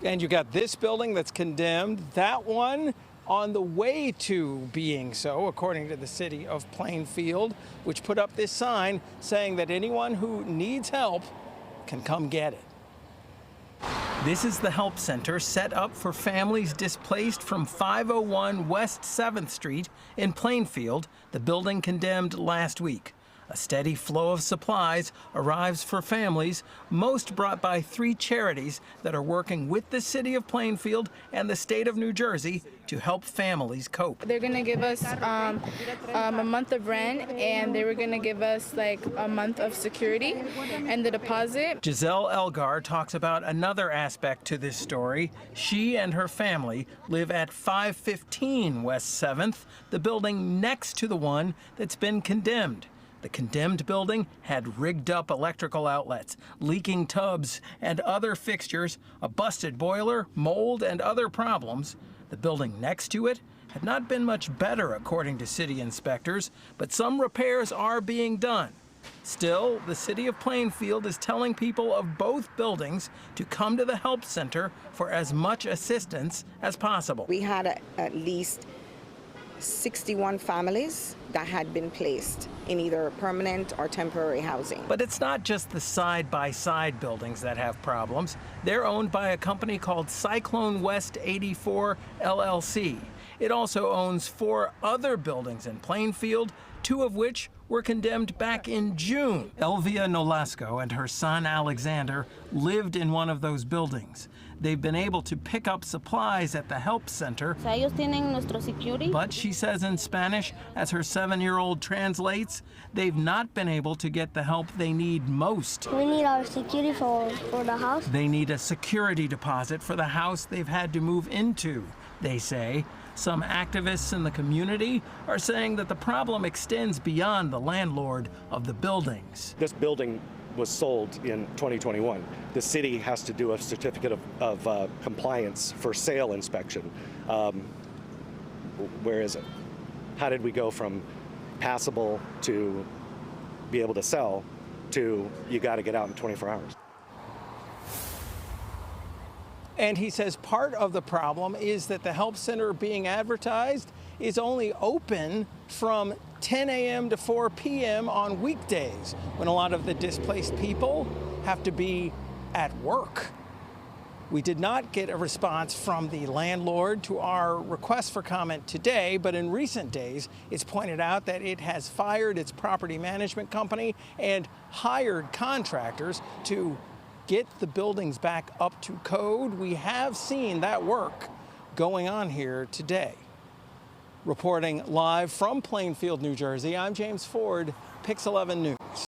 And you got this building that's condemned, that one on the way to being so, according to the city of Plainfield, which put up this sign saying that anyone who needs help can come get it. This is the help center set up for families displaced from 501 West 7th Street in Plainfield, the building condemned last week. A steady flow of supplies arrives for families, most brought by 3 charities that are working with the city of Plainfield and the state of New Jersey to help families cope. They're going to give us a month of rent, and they were going to give us like a month of security and the deposit. Giselle Elgar talks about another aspect to this story. She and her family live at 515 West 7th, the building next to the one that's been condemned. The condemned building had rigged up electrical outlets, leaking tubs and other fixtures, a busted boiler, mold, and other problems. The building next to it had not been much better, according to city inspectors, but some repairs are being done. Still, the city of Plainfield is telling people of both buildings to come to the help center for as much assistance as possible. We had at least 61 families that had been placed in either permanent or temporary housing. But it's not just the side-by-side buildings that have problems. They're owned by a company called Cyclone West 84 LLC. It also owns 4 other buildings in Plainfield, 2 of which were condemned back in June. Elvia Nolasco and her son Alexander lived in one of those buildings. They've been able to pick up supplies at the help center, but she says in Spanish, as her 7-year-old translates, they've not been able to get the help they need most. We need our security for the house. They need a security deposit for the house they've had to move into, they say. Some activists in the community are saying that the problem extends beyond the landlord of the buildings. This building was sold in 2021. The city has to do a certificate of compliance for sale inspection. Where is it? How did we go from passable to be able to sell to you got to get out in 24 hours? And he says part of the problem is that the help center being advertised is only open from 10 a.m. to 4 p.m. on weekdays, when a lot of the displaced people have to be at work. We did not get a response from the landlord to our request for comment today, but in recent days, it's pointed out that it has fired its property management company and hired contractors to get the buildings back up to code. We have seen that work going on here today. Reporting live from Plainfield, New Jersey, I'm James Ford, Pix 11 News.